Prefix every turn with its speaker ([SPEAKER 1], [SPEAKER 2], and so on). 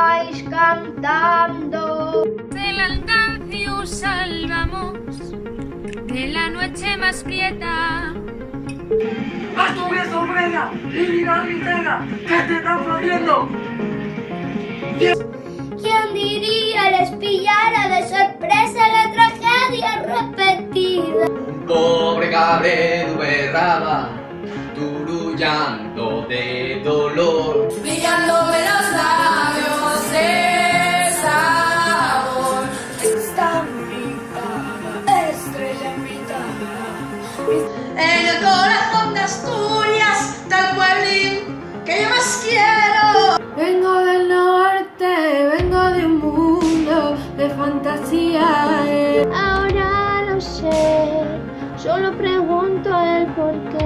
[SPEAKER 1] vais cantando.
[SPEAKER 2] Del alcance salvamos de la noche más quieta.
[SPEAKER 3] ¡Haz tu beso, sorpresa! ¡Y la tristeza! ¿Qué te están haciendo?
[SPEAKER 1] ¿Quién diría les pillara de sorpresa la tragedia repetida?
[SPEAKER 4] Un pobre cabrero berraba, turullando de dolor.
[SPEAKER 2] Brillándome los labios de sabor.
[SPEAKER 1] Está mi cama, estrella en mi cama.
[SPEAKER 5] En el corazón de Asturias, del pueblín que yo más quiero.
[SPEAKER 6] Vengo del norte, vengo de un mundo de fantasía.
[SPEAKER 1] Ahora lo sé, solo pregunto el por qué.